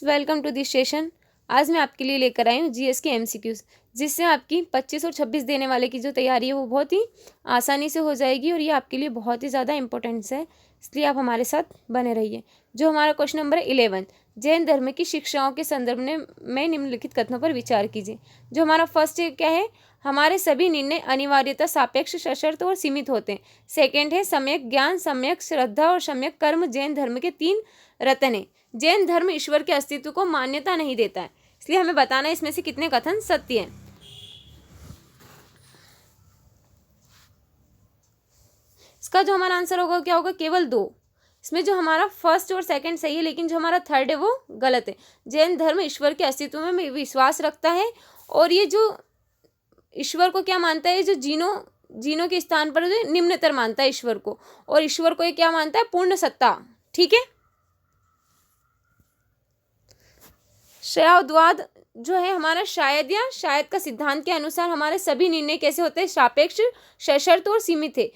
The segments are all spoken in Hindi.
Welcome to this session. आज मैं आपके लिए लेकर आई हूँ जीएस के एमसीक्यूज, जिससे आपकी 25 और 26 देने वाले की जो तैयारी है वो बहुत ही आसानी से हो जाएगी और ये आपके लिए बहुत ही ज़्यादा इंपॉर्टेंस है, इसलिए आप हमारे साथ बने रहिए। जो हमारा क्वेश्चन नंबर 11, जैन धर्म की शिक्षाओं के संदर्भ में निम्नलिखित कथनों पर विचार कीजिए। जो हमारा फर्स्ट क्या है, हमारे सभी निर्णय अनिवार्यता सापेक्ष सशर्त और सीमित होते हैं। सेकेंड है सम्यक ज्ञान, सम्यक श्रद्धा और सम्यक कर्म जैन धर्म के 3 रत्न है। जैन धर्म ईश्वर के अस्तित्व को मान्यता नहीं देता है, इसलिए हमें बताना है इसमें से कितने कथन सत्य हैं। इसका जो हमारा आंसर होगा क्या होगा, केवल 2। इसमें जो हमारा फर्स्ट और सेकंड सही है, लेकिन जो हमारा थर्ड है वो गलत है। जैन धर्म ईश्वर के अस्तित्व में विश्वास रखता है और ये जो ईश्वर को क्या मानता है, जो जीनों के स्थान पर जो निम्नतर मानता है ईश्वर को, और ईश्वर को ये क्या मानता है, पूर्ण सत्ता। ठीक है। शायदवाद जो है हमारा शायद या शायद का सिद्धांत के अनुसार हमारे सभी निर्णय कैसे होते हैं, सापेक्ष सशर्त और सीमित है।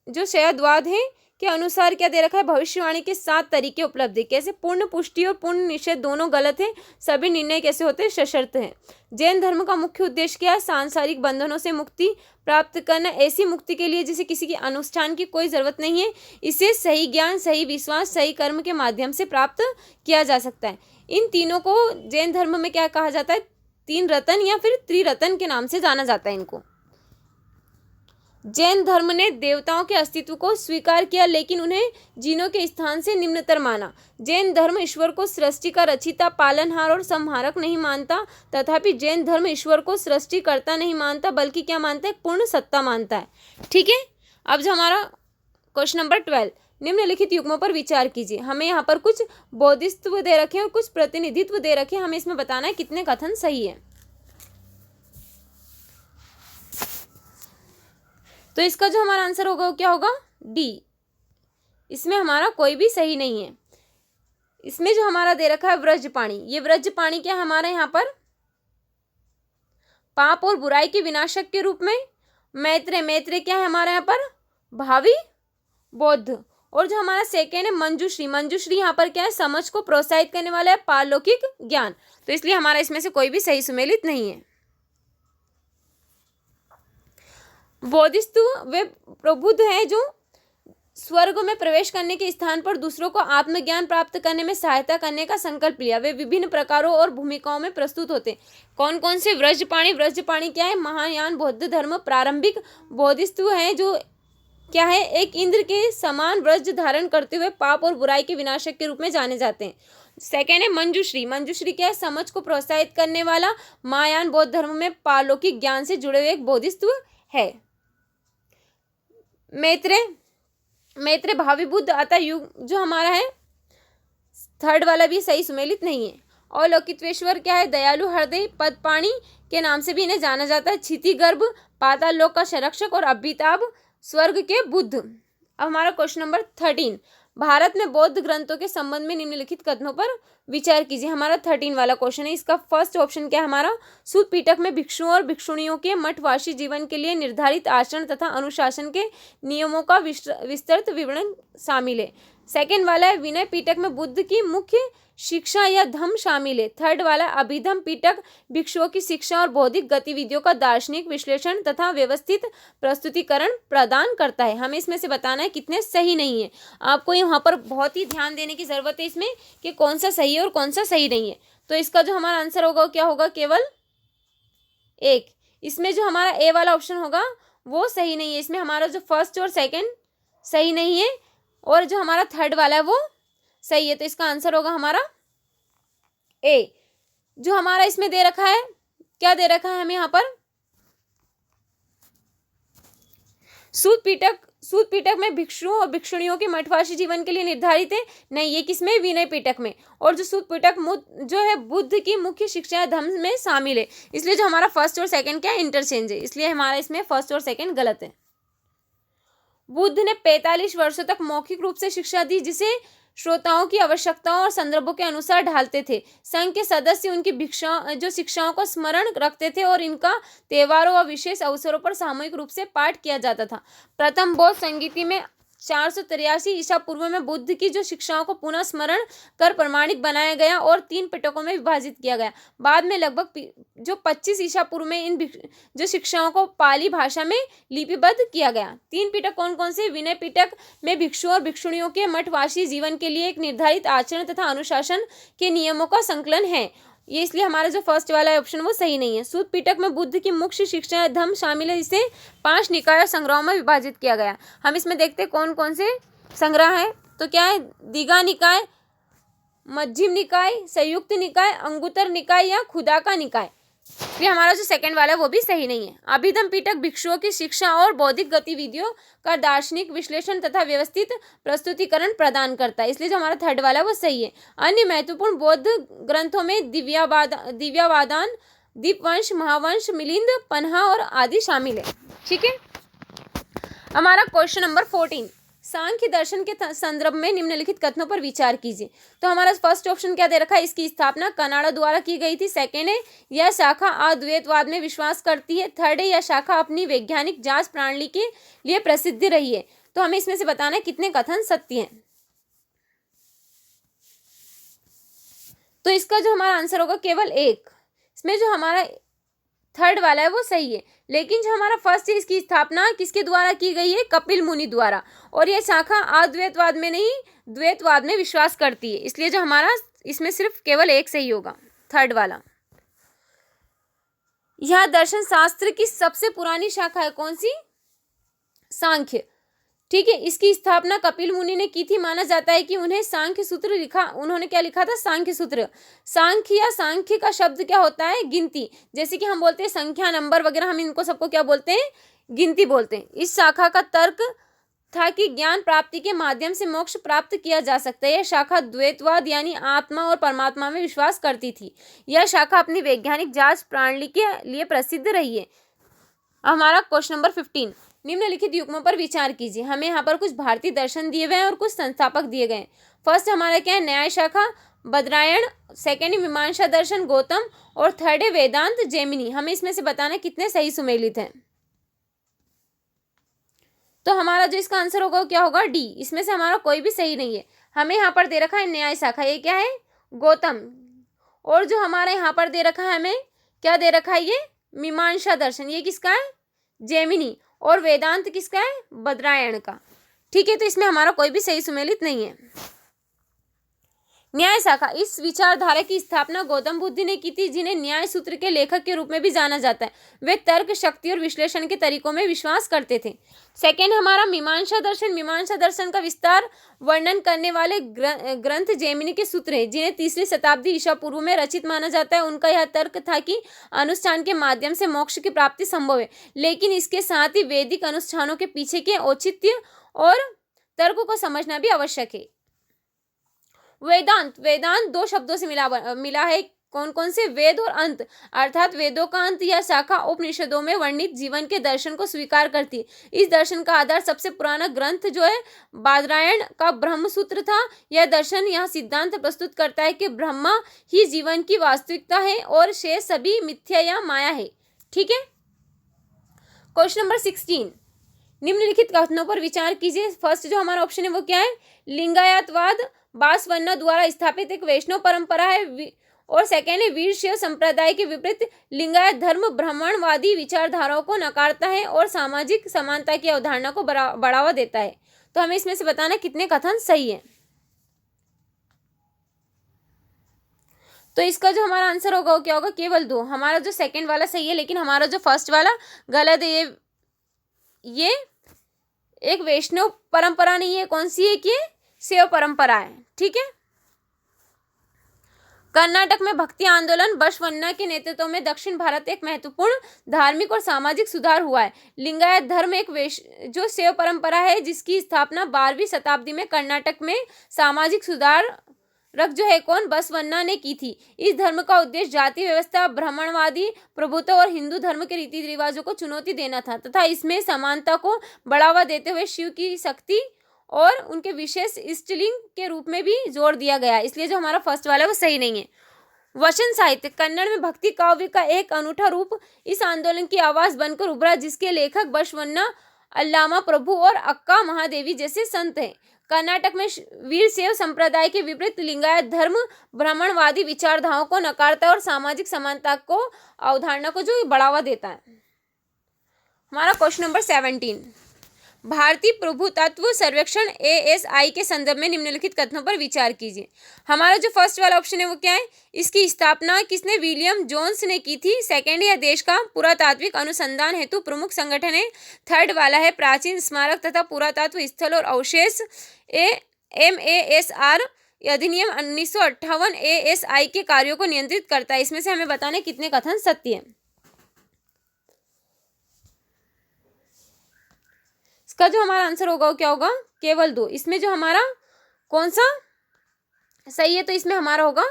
जो शायदवाद है के अनुसार क्या दे रखा है, भविष्यवाणी के 7 तरीके उपलब्ध है। कैसे, पूर्ण पुष्टि और पूर्ण निषेध दोनों गलत है। सभी निर्णय कैसे होते हैं, सशर्त है। जैन धर्म का मुख्य उद्देश्य क्या है, सांसारिक बंधनों से मुक्ति प्राप्त करना। ऐसी मुक्ति के लिए जिसे किसी की अनुष्ठान की कोई जरूरत नहीं है, इसे सही ज्ञान, सही विश्वास, सही कर्म के माध्यम से प्राप्त किया जा सकता है। इन तीनों को जैन धर्म में क्या कहा जाता है, 3 रत्न या फिर त्रिरत्न के नाम से जाना जाता है इनको। जैन धर्म ने देवताओं के अस्तित्व को स्वीकार किया, लेकिन उन्हें जीनों के स्थान से निम्नतर माना। जैन धर्म ईश्वर को सृष्टि का रचिता, पालनहार और संहारक नहीं मानता। तथापि जैन धर्म ईश्वर को सृष्टिकर्ता नहीं मानता, बल्कि क्या मानता है, पूर्ण सत्ता मानता है। ठीक है। अब जो हमारा क्वेश्चन नंबर 12, निम्नलिखित युग्मों पर विचार कीजिए। हमें यहाँ पर कुछ बोधित्व दे रखे हैं और कुछ प्रतिनिधित्व दे रखे हैं। हमें इसमें बताना है कितने कथन सही है। तो इसका जो हमारा आंसर होगा वो क्या होगा, डी। इसमें हमारा कोई भी सही नहीं है। इसमें जो हमारा दे रखा है व्रजपाणी, ये व्रजपाणी क्या है हमारा यहाँ पर, पाप और बुराई के विनाशक के रूप में। मैत्रेय क्या है हमारा यहाँ पर, भावी बौद्ध। और जो हमारा सेकेंड है मंजुश्री यहाँ पर क्या है, समझ को प्रोत्साहित करने वाला है, पारलौकिक ज्ञान। तो इसलिए हमारा इसमें से कोई भी सही सुमेलित नहीं है। बोधिसत्व वे प्रबुद्ध है जो स्वर्ग में प्रवेश करने के स्थान पर दूसरों को आत्मज्ञान प्राप्त करने में सहायता करने का संकल्प लिया। वे विभिन्न प्रकारों और भूमिकाओं में प्रस्तुत होते। कौन कौन से, व्रजपाणी क्या है, महायान बौद्ध धर्म प्रारंभिक बोधिसत्व है जो क्या है, एक इंद्र के समान व्रज धारण करते हुए पाप और बुराई के विनाशक के रूप में जाने जाते हैं। सेकेंड है मंजुश्री क्या है, समझ को प्रोत्साहित करने वाला, महायान बौद्ध धर्म में पारलौकिक ज्ञान से जुड़े हुए एक बोधिसत्व है। मैत्रेय भावी बुद्ध अतः युग जो हमारा है, थर्ड वाला भी सही सुमेलित नहीं है। और लौकित्वेश्वर क्या है, दयालु हृदय पदपाणी के नाम से भी इन्हें जाना जाता है। क्षिति गर्भ पाताल लोक का संरक्षक और अभिताभ स्वर्ग के बुद्ध। अब हमारा क्वेश्चन नंबर 13, भारत में बौद्ध ग्रंथों के संबंध में निम्नलिखित कथनों पर विचार कीजिए। हमारा 13 वाला क्वेश्चन है। इसका फर्स्ट ऑप्शन क्या है हमारा, सूत पिटक में भिक्षुओं और भिक्षुणियों के मठवासी जीवन के लिए निर्धारित आचरण तथा अनुशासन के नियमों का विस्तृत विवरण शामिल है। सेकेंड वाला है विनय पिटक में बुद्ध की मुख्य शिक्षा या धम्म शामिल है। थर्ड वाला अभिधम पिटक भिक्षुओं की शिक्षा और बौद्धिक गतिविधियों का दार्शनिक विश्लेषण तथा व्यवस्थित प्रस्तुतिकरण प्रदान करता है। हमें इसमें से बताना है कितने सही नहीं है। आपको यहाँ पर बहुत ही ध्यान देने की जरूरत है इसमें कि कौन सा सही है और कौन सा सही नहीं है। तो इसका जो हमारा आंसर होगा क्या होगा, केवल 1। इसमें जो हमारा ए वाला ऑप्शन होगा वो सही नहीं है। इसमें हमारा जो फर्स्ट और सेकेंड सही नहीं है और जो हमारा थर्ड वाला है वो सही है। तो इसका आंसर होगा हमारा ए। जो हमारा इसमें दे रखा है, क्या दे रखा है हमें यहाँ पर, सूत पिटक में भिक्षुओं और भिक्षुणियों के मठवासी जीवन के लिए निर्धारित है। नहीं, ये किसमें, विनय पिटक में। और जो सूत पिटक जो है बुद्ध की मुख्य शिक्षा धर्म में शामिल है। इसलिए जो हमारा फर्स्ट और सेकंड क्या है, इंटरचेंज है। इसलिए हमारा इसमें फर्स्ट और सेकंड गलत है। बुद्ध ने 45 वर्षों तक मौखिक रूप से शिक्षा दी, जिसे श्रोताओं की आवश्यकताओं और संदर्भों के अनुसार ढालते थे। संघ के सदस्य उनकी शिक्षाओं को स्मरण रखते थे और इनका त्योहारों व विशेष अवसरों पर सामूहिक रूप से पाठ किया जाता था। प्रथम बौद्ध संगीति में 483 ईसा पूर्व में बुद्ध की जो शिक्षाओं को पुनः स्मरण कर प्रमाणिक बनाया गया और 3 पिटकों में विभाजित किया गया। बाद में लगभग जो 25 ईसा पूर्व में इन जो शिक्षाओं को पाली भाषा में लिपिबद्ध किया गया। 3 पिटक कौन कौन से? विनय पिटक में भिक्षुओं और भिक्षुणियों के मठवासी जीवन के लिए एक निर्धारित आचरण तथा अनुशासन के नियमों का संकलन है। ये इसलिए हमारा जो फर्स्ट वाला ऑप्शन वो सही नहीं है। सूत पिटक में बुद्ध की मुख्य शिक्षा धम्म शामिल है, इसे 5 निकाय और संग्रहों में विभाजित किया गया। हम इसमें देखते हैं कौन कौन से संग्रह है। तो क्या है? दीघा निकाय, मध्यम निकाय, संयुक्त निकाय, अंगुत्तर निकाय या खुदा का निकाय। ये हमारा जो सेकंड वाला है वो भी सही नहीं है। अभिधम्म पिटक भिक्षुओं की शिक्षा और बौद्धिक गतिविधियों का दार्शनिक विश्लेषण तथा व्यवस्थित प्रस्तुतिकरण प्रदान करता है, इसलिए जो हमारा थर्ड वाला है वो सही है। अन्य महत्वपूर्ण बौद्ध ग्रंथों में दिव्यावादान, दीपवंश, महावंश, मिलिंद, पन्हा और आदि शामिल है। ठीक है, हमारा क्वेश्चन नंबर 14, सांख्य दर्शन के संदर्भ में निम्नलिखित कथनों पर विचार कीजिए। तो हमारा फर्स्ट ऑप्शन क्या दे रखा है? इसकी स्थापना कनाडा द्वारा की गई थी। सेकेंड है, यह शाखा अद्वैतवाद में विश्वास करती है। थर्ड है, यह शाखा अपनी वैज्ञानिक जांच प्रणाली के लिए प्रसिद्ध रही है। तो हमें इसमें से बताना है कितने कथन सत्य हैं। तो इसका जो हमारा आंसर होगा केवल एक। इसमें जो हमारा थर्ड वाला है वो सही है, लेकिन जो हमारा फर्स्ट है इसकी स्थापना किसके द्वारा की गई है? कपिल मुनि द्वारा। और यह शाखा अद्वैतवाद में नहीं द्वैतवाद में विश्वास करती है, इसलिए जो हमारा इसमें सिर्फ केवल एक सही होगा, थर्ड वाला। यह दर्शन शास्त्र की सबसे पुरानी शाखा है, कौन सी? सांख्य। ठीक है, इसकी स्थापना कपिल मुनि ने की थी। माना जाता है कि उन्हें सांख्य सूत्र लिखा, उन्होंने क्या लिखा था? सांख्य सूत्र। सांख्य या सांख्य का शब्द क्या होता है? गिनती। जैसे कि हम बोलते हैं संख्या, नंबर वगैरह, हम इनको सबको क्या बोलते हैं? गिनती बोलते हैं। इस शाखा का तर्क था कि ज्ञान प्राप्ति के माध्यम से मोक्ष प्राप्त किया जा सकता है। यह शाखा द्वैतवाद यानी आत्मा और परमात्मा में विश्वास करती थी। यह शाखा अपनी वैज्ञानिक जांच प्रणाली के लिए प्रसिद्ध रही है। हमारा क्वेश्चन नंबर 15, निम्नलिखित युग्मों पर विचार कीजिए। हमें यहाँ पर कुछ भारतीय दर्शन दिए गए हैं और कुछ संस्थापक दिए गए हैं। फर्स्ट हमारा क्या है? न्याय शाखा बद्रायण, सेकेंड मीमांसा दर्शन गौतम और थर्ड है वेदांत जैमिनी। हमें इसमें से बताना कितने सही सुमेलित हैं। तो हमारा जो इसका आंसर होगा क्या होगा? डी। इसमें से हमारा कोई भी सही नहीं है। हमें यहाँ पर दे रखा है न्याय शाखा, ये क्या है? गौतम। और जो हमारा यहाँ पर दे रखा है, हमें क्या दे रखा है? ये मीमांसा दर्शन, ये किसका है? जैमिनी। और वेदांत किसका है? बद्रायण का। ठीक है, तो इसमें हमारा कोई भी सही सुमेलित नहीं है। न्याय शाखा, इस विचारधारा की स्थापना गौतम बुद्ध ने की थी, जिन्हें न्याय सूत्र के लेखक के रूप में भी जाना जाता है। वे तर्क शक्ति और विश्लेषण के तरीकों में विश्वास करते थे। सेकेंड हमारा मीमांसा दर्शन। मीमांसा दर्शन का विस्तार वर्णन करने वाले ग्रंथ जैमिनी के सूत्र है, जिन्हें 3री शताब्दी ईसा पूर्व में रचित माना जाता है। उनका यह तर्क था कि अनुष्ठान के माध्यम से मोक्ष की प्राप्ति संभव है, लेकिन इसके साथ ही वैदिक अनुष्ठानों के पीछे के औचित्य और तर्क को समझना भी आवश्यक है। वेदांत, वेदांत 2 शब्दों से मिला है। कौन कौन से? वेद और अंत, अर्थात वेदों का अंत या शाखा उपनिषदों में वर्णित जीवन के दर्शन को स्वीकार करती है। इस दर्शन का आधार सबसे पुराना ग्रंथ जो है बादरायण का ब्रह्मसूत्र था। यह दर्शन यह सिद्धांत प्रस्तुत करता है कि ब्रह्मा ही जीवन की वास्तविकता है और शेष सभी मिथ्या या माया है। ठीक है, क्वेश्चन नंबर 16, निम्नलिखित कथनों पर विचार कीजिए। फर्स्ट जो हमारा ऑप्शन है वो क्या है? लिंगायतवाद बासवन्ना द्वारा स्थापित एक वैष्णव परंपरा है। और सेकेंड है वीरशैव संप्रदाय के विपरीत लिंगायत धर्म ब्राह्मणवादी विचारधाराओं को नकारता है और सामाजिक समानता की अवधारणा को बढ़ावा देता है। तो हमें इसमें से बताना कितने कथन सही है। तो इसका जो हमारा आंसर होगा वो क्या होगा? केवल 2। हमारा जो सेकंड वाला सही है, लेकिन हमारा जो फर्स्ट वाला गलत है। ये एक वैष्णव परंपरा नहीं है, कौन सी है? कि शैव परंपरा है। ठीक है, कर्नाटक में भक्ति आंदोलन बसवन्ना के नेतृत्व में दक्षिण भारत एक महत्वपूर्ण धार्मिक और सामाजिक सुधार हुआ है। लिंगायत धर्म एक जो शैव परंपरा है, जिसकी स्थापना 12वीं शताब्दी में कर्नाटक में सामाजिक सुधारक जो है कौन? बसवन्ना ने की थी। इस धर्म का उद्देश्य जाति व्यवस्था, ब्राह्मणवादी प्रभुत्व और हिंदू धर्म के रीति रिवाजों को चुनौती देना था तथा इसमें समानता को बढ़ावा देते हुए शिव की शक्ति और उनके विशेष इष्टलिंग के रूप में भी जोर दिया गया। इसलिए जो हमारा फर्स्ट वाला है वो सही नहीं है। वचन साहित्य, कन्नड़ में भक्ति काव्य का एक अनूठा रूप इस आंदोलन की आवाज बनकर उभरा, जिसके लेखक बसवन्ना अल्लामा प्रभु और अक्का महादेवी जैसे संत हैं। कर्नाटक में वीरशैव संप्रदाय के विपरीत लिंगायत धर्म ब्राह्मणवादी विचारधाराओं को नकारता है और सामाजिक समानता को अवधारणा को जो बढ़ावा देता है। हमारा क्वेश्चन नंबर 17, भारतीय प्रभुत्व सर्वेक्षण ASI के संदर्भ में निम्नलिखित कथनों पर विचार कीजिए। हमारा जो फर्स्ट वाला ऑप्शन है वो क्या है, इसकी स्थापना किसने, विलियम जोन्स ने की थी। सेकंड, यह देश का पुरातात्विक अनुसंधान हेतु प्रमुख संगठन है। थर्ड वाला है प्राचीन स्मारक तथा पुरातत्व स्थल और अवशेष MASR अधिनियम 1958 ASI के कार्यों को नियंत्रित करता है। इसमें से हमें बताना है कितने कथन सत्य है। इसका जो हमारा आंसर होगा वो क्या होगा, केवल 2। इसमें जो हमारा कौन सा सही है, तो इसमें हमारा होगा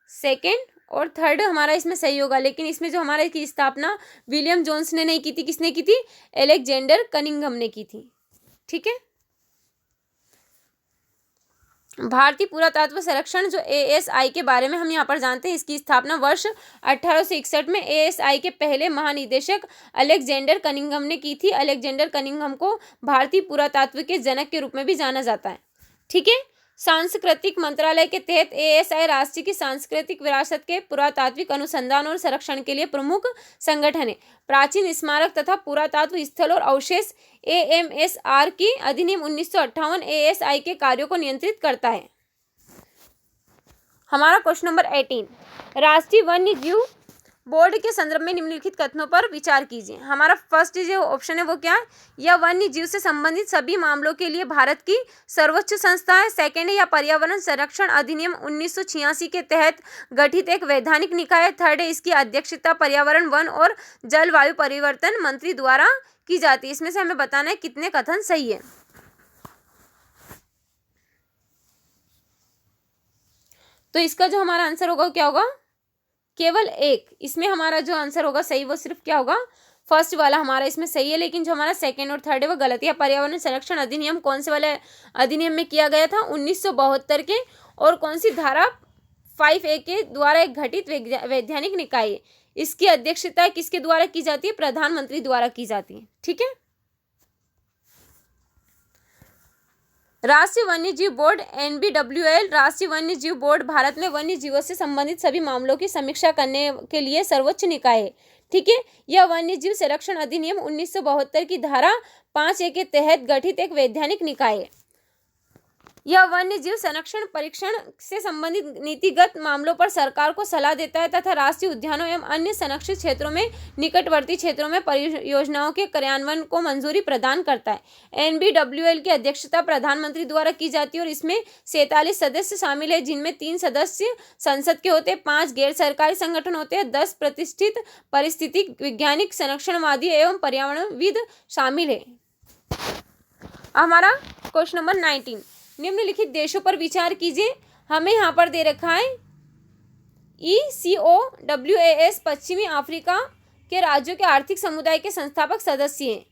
सेकंड और थर्ड हमारा इसमें सही होगा। लेकिन इसमें जो हमारा की स्थापना विलियम जोन्स ने नहीं की थी, किसने की थी, अलेक्जेंडर कनिंघम ने की थी। ठीक है, भारतीय पुरातत्व संरक्षण जो ASI के बारे में हम यहाँ पर जानते हैं, इसकी स्थापना वर्ष 1861 में ASI के पहले महानिदेशक अलेक्जेंडर कनिंघम ने की थी। अलेक्जेंडर कनिंघम को भारतीय पुरातत्व के जनक के रूप में भी जाना जाता है। ठीक है, सांस्कृतिक मंत्रालय के तहत ASI राष्ट्र की सांस्कृतिक विरासत के पुरातात्विक अनुसंधान और संरक्षण के लिए प्रमुख संगठन है। प्राचीन स्मारक तथा पुरातत्व स्थल और अवशेष AMSR की अधिनियम 1958 ASI के कार्यों को नियंत्रित करता है। हमारा क्वेश्चन नंबर 18, राष्ट्रीय वन्य जीव बोर्ड के संदर्भ में निम्नलिखित कथनों पर विचार कीजिए। हमारा फर्स्ट जो ऑप्शन है वो क्या है, यह वन्य जीव से संबंधित सभी मामलों के लिए भारत की सर्वोच्च संस्था है। सेकंड है, यह पर्यावरण संरक्षण अधिनियम 1986 के तहत गठित एक वैधानिक निकाय है। थर्ड है, इसकी अध्यक्षता पर्यावरण, वन और जलवायु परिवर्तन मंत्री द्वारा की जाती है। इसमें से हमें बताना है कितने कथन सही है। तो इसका जो हमारा आंसर होगा क्या होगा, केवल 1। इसमें हमारा जो आंसर होगा सही वो सिर्फ क्या होगा, फर्स्ट वाला हमारा इसमें सही है। लेकिन जो हमारा सेकंड और थर्ड है वो गलत है। पर्यावरण संरक्षण अधिनियम कौन से वाले अधिनियम में किया गया था, 1972 के, और कौन सी धारा 5A के द्वारा एक घटित वैधानिक निकाय है। इसकी अध्यक्षता किसके द्वारा की जाती है, प्रधानमंत्री द्वारा की जाती है। ठीक है, राष्ट्रीय वन्य जीव बोर्ड NBWL राष्ट्रीय वन्य जीव बोर्ड भारत में वन्य जीवों से संबंधित सभी मामलों की समीक्षा करने के लिए सर्वोच्च निकाय है। ठीक है, यह वन्य जीव संरक्षण अधिनियम 1972 की धारा 5A के तहत गठित एक वैधानिक निकाय है। यह वन्य जीव संरक्षण परीक्षण से संबंधित नीतिगत मामलों पर सरकार को सलाह देता है तथा राष्ट्रीय उद्यानों एवं अन्य संरक्षित क्षेत्रों में निकटवर्ती क्षेत्रों में परियोजनाओं के क्रियान्वयन को मंजूरी प्रदान करता है। NBWL की अध्यक्षता प्रधानमंत्री द्वारा की जाती है और इसमें 47 सदस्य शामिल है, जिनमें 3 सदस्य संसद के होते हैं, 5 गैर सरकारी संगठन होते हैं, 10 प्रतिष्ठित परिस्थितिक वैज्ञानिक, संरक्षणवादी एवं पर्यावरणविद शामिल है। हमारा क्वेश्चन नंबर 19, निम्नलिखित देशों पर विचार कीजिए। हमें यहाँ पर दे रखा है ECOWAS पश्चिमी अफ्रीका के राज्यों के आर्थिक समुदाय के संस्थापक सदस्य हैं।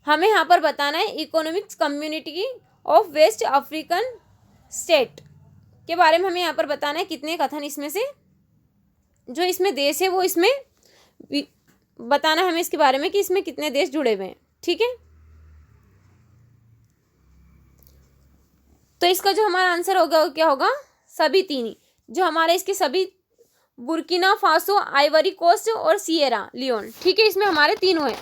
हमें यहाँ पर बताना है economic community of West African state के बारे में हमें यहाँ पर बताना है कितने कथन इसमें से जो इसमें देश है वो इसमें बताना है हमें इसके बारे में कि इसमें कितने देश जुड़े हुए हैं। ठीक है, तो इसका जो हमारा आंसर होगा वो क्या होगा, सभी 3 ही। जो हमारे इसके सभी बुर्किना फासो, आइवरी कोस्ट और सिएरा लियोन। ठीक है, इसमें हमारे 3 हैं।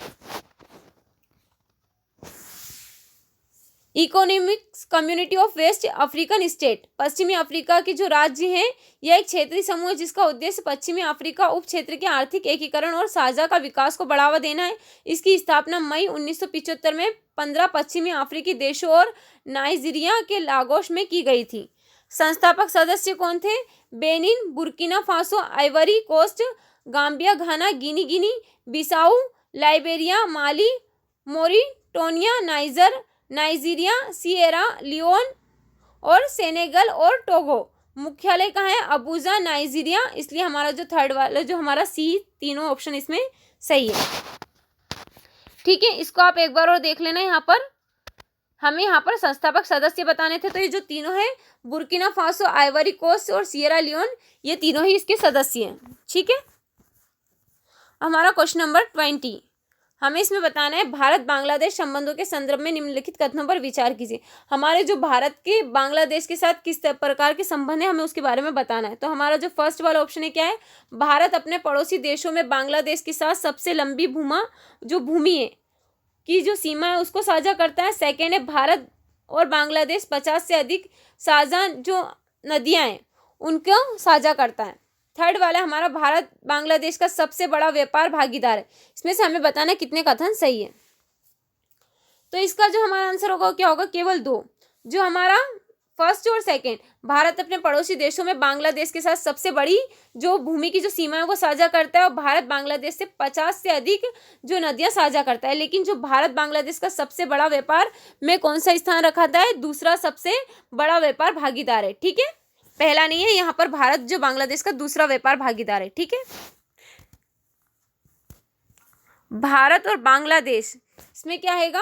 Economic community of West African state, पश्चिमी अफ्रीका के जो राज्य हैं, यह एक क्षेत्रीय समूह है जिसका उद्देश्य पश्चिमी अफ्रीका उप क्षेत्र के आर्थिक एकीकरण और साझा का विकास को बढ़ावा देना है। इसकी स्थापना मई 1975 में 15 पश्चिमी अफ्रीकी देशों और नाइजीरिया के लागोस में की गई थी। संस्थापक सदस्य कौन थे, Benin, Burkina Faso, Ivory Coast, Gambia, Ghana, Guinea Bissau, Liberia, Mali, Mauritania, Niger, Nigeria, Sierra Leone और सेनेगल और टोगो। मुख्यालय कहाँ है, अबूजा, नाइजीरिया। इसलिए हमारा जो थर्ड वाला जो हमारा सी, तीनों ऑप्शन इसमें सही है। ठीक है, इसको आप एक बार और देख लेना। यहाँ पर हमें यहाँ पर संस्थापक सदस्य बताने थे, तो ये जो तीनों हैं बुर्किना फासो, आइवरी कोस्ट और सिएरा लियोन, ये तीनों ही इसके सदस्य हैं। ठीक है, हमारा क्वेश्चन नंबर 20, हमें इसमें बताना है भारत बांग्लादेश संबंधों के संदर्भ में निम्नलिखित कथनों पर विचार कीजिए। हमारे जो भारत के बांग्लादेश के साथ किस प्रकार के संबंध है हमें उसके बारे में बताना है। तो हमारा जो फर्स्ट वाला ऑप्शन है क्या है, भारत अपने पड़ोसी देशों में बांग्लादेश के साथ सबसे लंबी भूमि है की जो सीमा है उसको साझा करता है। सेकेंड है, भारत और बांग्लादेश 50 से अधिक साझा जो नदियां हैं उनको साझा करता है। थर्ड वाला हमारा भारत बांग्लादेश का सबसे बड़ा व्यापार भागीदार है। इसमें से हमें बताना कितने कथन सही है। तो इसका जो हमारा आंसर होगा क्या होगा, केवल 2। जो हमारा फर्स्ट और सेकंड, भारत अपने पड़ोसी देशों में बांग्लादेश के साथ सबसे बड़ी जो भूमि की जो सीमा है वो साझा करता है और भारत बांग्लादेश से 50 से अधिक जो नदियां साझा करता है। लेकिन जो भारत बांग्लादेश का सबसे बड़ा व्यापार में कौन सा स्थान रखा था है, दूसरा सबसे बड़ा व्यापार भागीदार है। ठीक है, पहला नहीं है, यहाँ पर भारत जो बांग्लादेश का दूसरा व्यापार भागीदार है। ठीक है, भारत और बांग्लादेश इसमें क्या हैगा,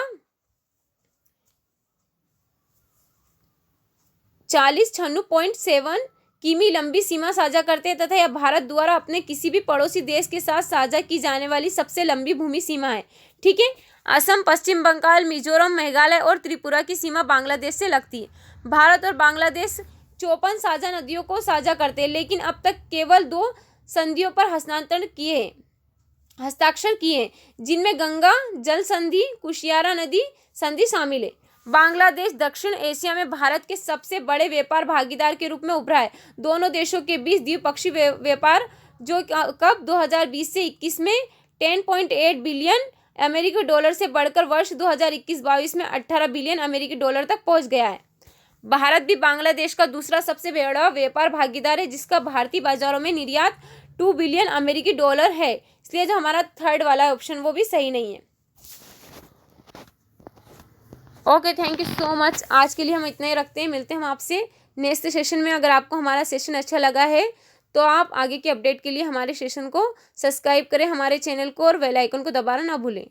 4096.7 किमी लंबी सीमा साझा करते हैं तथा यह भारत द्वारा अपने किसी भी पड़ोसी देश के साथ साझा की जाने वाली सबसे लंबी भूमि सीमा है। ठीक है, असम, पश्चिम बंगाल, मिजोरम, मेघालय और त्रिपुरा की सीमा बांग्लादेश से लगती है। भारत और बांग्लादेश 54 साझा नदियों को साझा करते हैं, लेकिन अब तक केवल 2 संधियों पर हस्ताक्षर किए, जिनमें गंगा जल संधि, कुशियारा नदी संधि शामिल है। बांग्लादेश दक्षिण एशिया में भारत के सबसे बड़े व्यापार भागीदार के रूप में उभरा है। दोनों देशों के बीच द्विपक्षीय व्यापार जो कब 2020 से 21 में 10.8 बिलियन अमेरिकी डॉलर से बढ़कर वर्ष 2021-22 में 18 बिलियन अमेरिकी डॉलर तक पहुंच गया है। भारत भी बांग्लादेश का दूसरा सबसे बड़ा व्यापार भागीदार है, जिसका भारतीय बाजारों में निर्यात 2 बिलियन अमेरिकी डॉलर है। इसलिए जो हमारा थर्ड वाला ऑप्शन वो भी सही नहीं है। Okay, thank you so much. आज के लिए हम इतना ही रखते हैं, मिलते हैं हम आपसे नेक्स्ट सेशन में। अगर आपको हमारा सेशन अच्छा लगा है तो आप आगे के अपडेट के लिए हमारे सेशन को सब्सक्राइब करें, हमारे चैनल को, और बेल आइकन को दबाना ना भूलें।